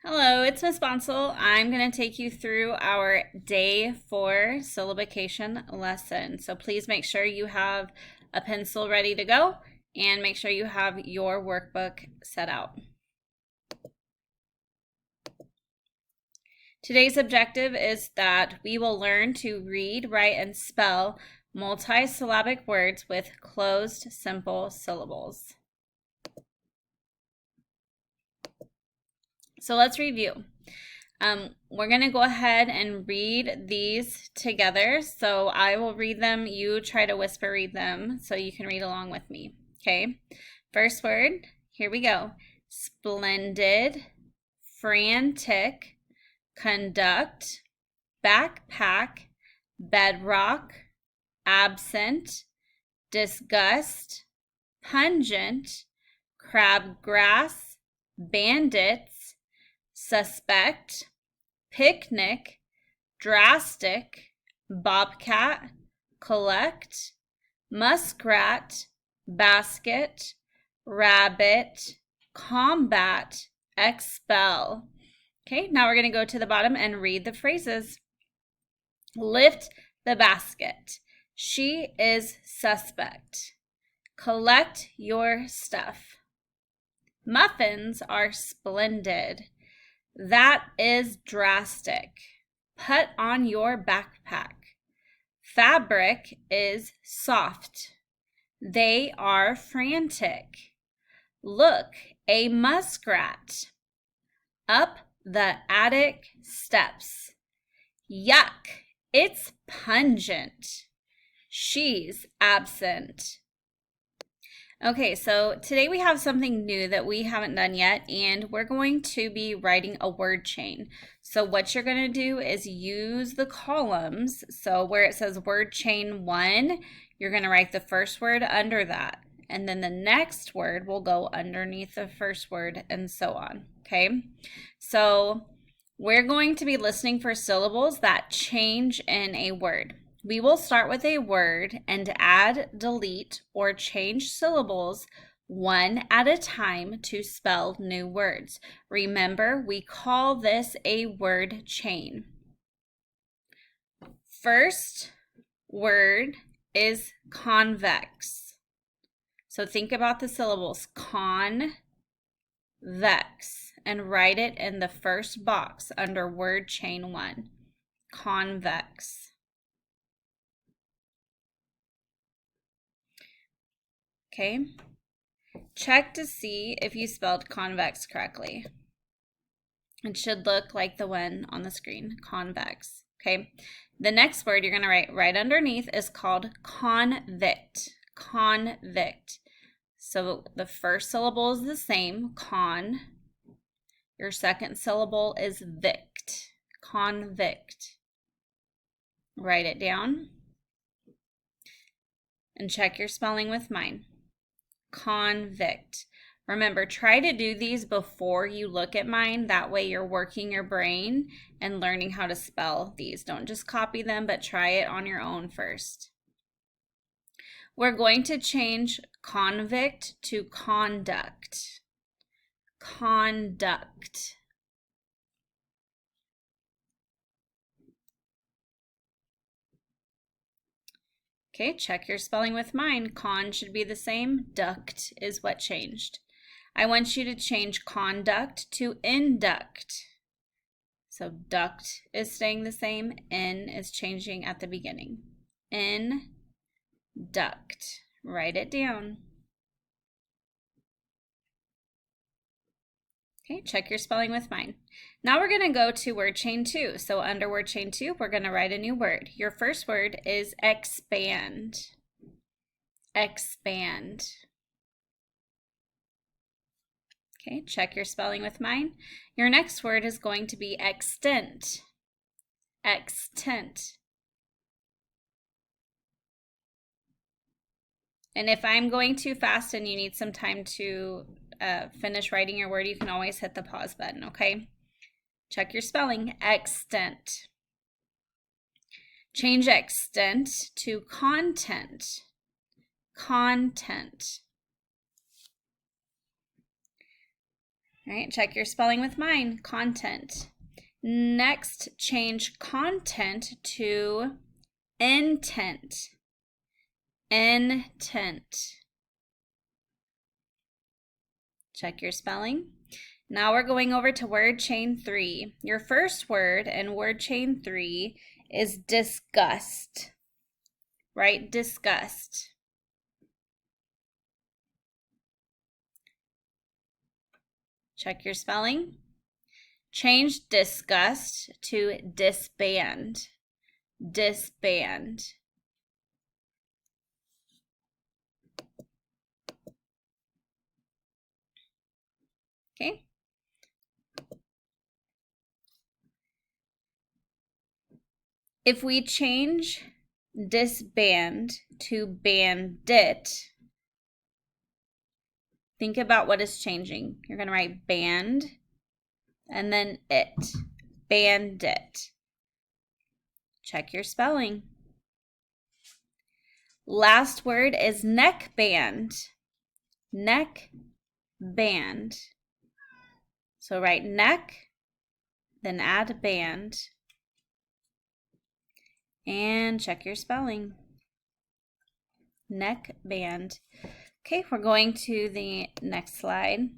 Hello, it's Miss Bonsall. I'm going to take you through our day 4 syllabication lesson. So please make sure you have a pencil ready to go and make sure you have your workbook set out. Today's objective is that we will learn to read, write, and spell multisyllabic words with closed simple syllables. So let's review. We're going to go ahead and read these together. So I will read them. You try to whisper read them so you can read along with me. Okay. First word. Here we go. Splendid, frantic, conduct, backpack, bedrock, absent, disgust, pungent, crabgrass, bandits, suspect, picnic, drastic, bobcat, collect, muskrat, basket, rabbit, combat, expel. Okay, now we're going to go to the bottom and read the phrases. Lift the basket. She is suspect. Collect your stuff. Muffins are splendid. That is drastic. Put on your backpack. Fabric is soft. They are frantic. Look, a muskrat. Up the attic steps. Yuck, it's pungent. She's absent. Okay, so today we have something new that we haven't done yet, and we're going to be writing a word chain. So what you're going to do is use the columns. So where it says word chain 1, you're going to write the first word under that. And then the next word will go underneath the first word and so on. Okay, so we're going to be listening for syllables that change in a word. We will start with a word and add, delete, or change syllables one at a time to spell new words. Remember, we call this a word chain. First word is convex. So think about the syllables convex and write it in the first box under word chain 1. Convex. Okay, check to see if you spelled convex correctly. It should look like the one on the screen, convex. Okay, the next word you're going to write right underneath is called convict. Convict. So the first syllable is the same, con. Your second syllable is vict. Convict. Write it down and check your spelling with mine. Convict. Remember, try to do these before you look at mine. That way you're working your brain and learning how to spell these. Don't just copy them, but try it on your own first. We're going to change convict to conduct. Conduct. Okay, check your spelling with mine. Con should be the same. Duct is what changed. I want you to change conduct to induct. So duct is staying the same. In is changing at the beginning. Induct. Write it down. Okay, check your spelling with mine. Now we're going to go to word chain 2. So under word chain 2, we're going to write a new word. Your first word is expand. Expand. Okay, check your spelling with mine. Your next word is going to be extent. Extent. And if I'm going too fast and you need some time to finish writing your word, you can always hit the pause button, okay? Check your spelling. Extent. Change extent to content. Content. All right, check your spelling with mine. Content. Next, change content to intent. Intent. Check your spelling. Now we're going over to word chain 3. Your first word in word chain 3 is disgust. Right? Disgust. Check your spelling. Change disgust to disband. Disband. Okay. If we change disband to bandit, think about what is changing. You're going to write band and then it. Bandit. Check your spelling. Last word is neckband. Neckband. So write neck, then add band. And check your spelling. Neckband. Okay, we're going to the next slide.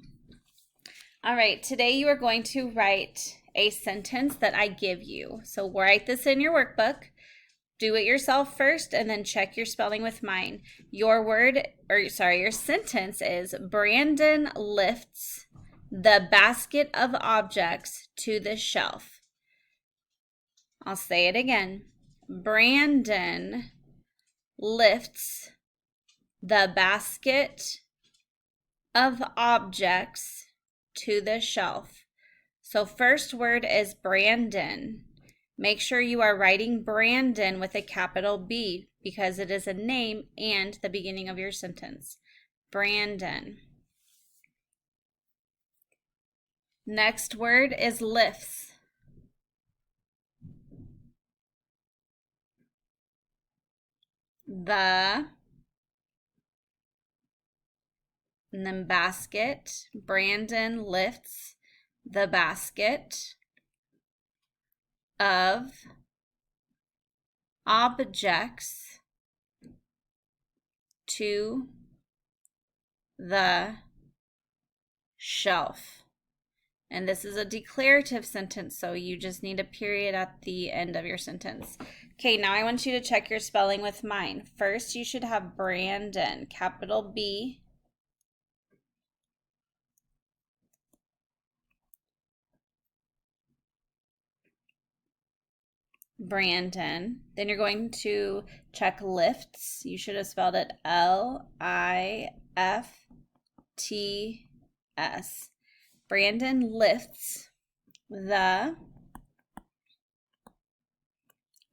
All right, today you are going to write a sentence that I give you. So write this in your workbook. Do it yourself first and then check your spelling with mine. Your sentence is Brandon lifts the basket of objects to the shelf. I'll say it again. Brandon lifts the basket of objects to the shelf. So first word is Brandon. Make sure you are writing Brandon with a capital B because it is a name and the beginning of your sentence. Brandon. Next word is lifts. The, and then basket. Brandon lifts the basket of objects to the shelf. And this is a declarative sentence, so you just need a period at the end of your sentence. Okay, now I want you to check your spelling with mine. First, you should have Brandon, capital B. Brandon. Then you're going to check lifts. You should have spelled it L-I-F-T-S. Brandon lifts the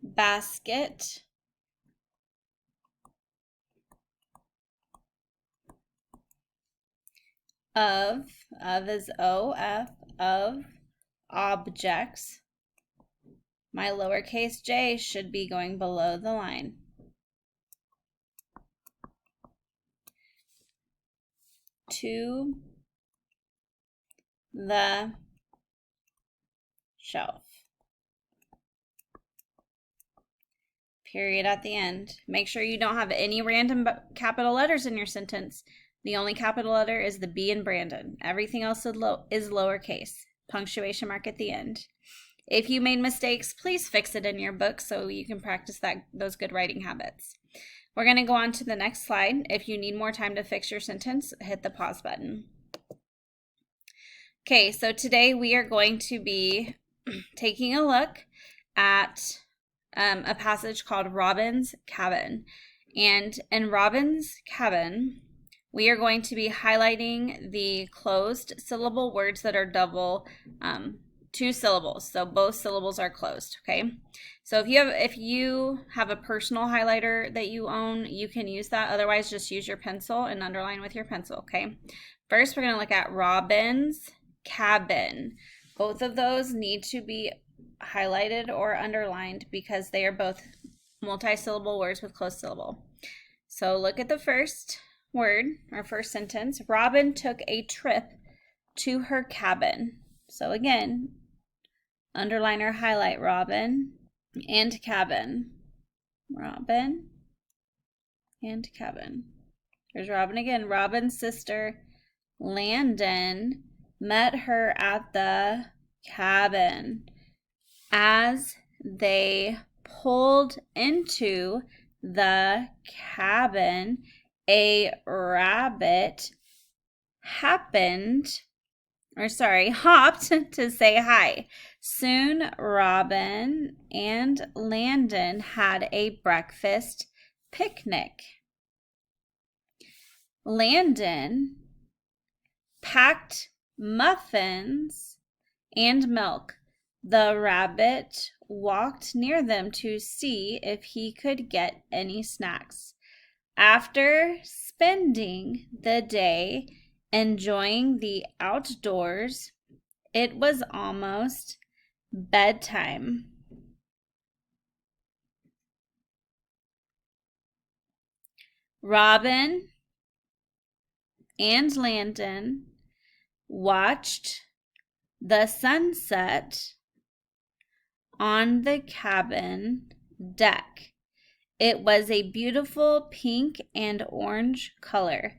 basket of is O-F, of objects. My lowercase j should be going below the line. To the shelf. Period at the end. Make sure you don't have any random capital letters in your sentence. The only capital letter is the B in Brandon. Everything else is lowercase. Punctuation mark at the end. If you made mistakes, please fix it in your book so you can practice those good writing habits. We're going to go on to the next slide. If you need more time to fix your sentence, hit the pause button. Okay, so today we are going to be taking a look at a passage called Robin's Cabin. And in Robin's Cabin, we are going to be highlighting the closed syllable words that are double 2 syllables. So both syllables are closed, okay? So if you have a personal highlighter that you own, you can use that. Otherwise, just use your pencil and underline with your pencil, okay? First, we're going to look at Robin's Cabin. Both of those need to be highlighted or underlined because they are both multi-syllable words with closed syllable. So look at the first word, or first sentence. Robin took a trip to her cabin. So again, underline or highlight Robin and cabin. Robin and cabin. There's Robin again. Robin's sister, Landon, met her at the cabin. As they pulled into the cabin, a rabbit hopped to say hi. Soon Robin and Landon had a breakfast picnic. Landon packed muffins and milk. The rabbit walked near them to see if he could get any snacks. After spending the day enjoying the outdoors, it was almost bedtime. Robin and Landon watched the sunset on the cabin deck. It was a beautiful pink and orange color.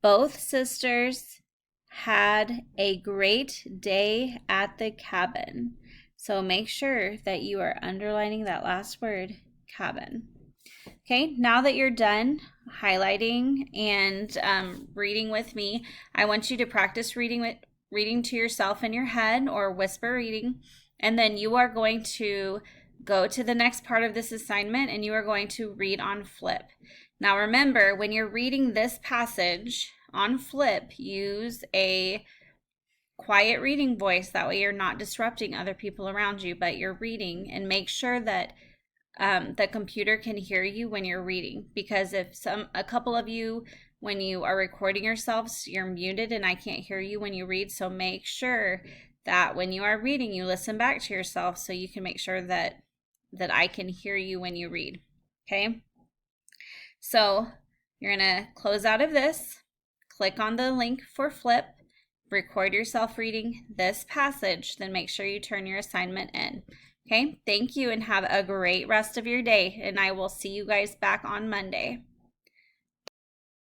Both sisters had a great day at the cabin. So make sure that you are underlining that last word, cabin. Okay, now that you're done highlighting and reading with me, I want you to practice reading to yourself in your head or whisper reading, and then you are going to go to the next part of this assignment and you are going to read on flip. Now remember, when you're reading this passage on flip, use a quiet reading voice. That way you're not disrupting other people around you, but you're reading, and make sure that the computer can hear you when you're reading, because if a couple of you, when you are recording yourselves, you're muted and I can't hear you when you read. So make sure that when you are reading, you listen back to yourself so you can make sure that I can hear you when you read. Okay, so you're gonna close out of this, click on the link for flip, record yourself reading this passage, then make sure you turn your assignment in. Okay, thank you and have a great rest of your day, and I will see you guys back on Monday.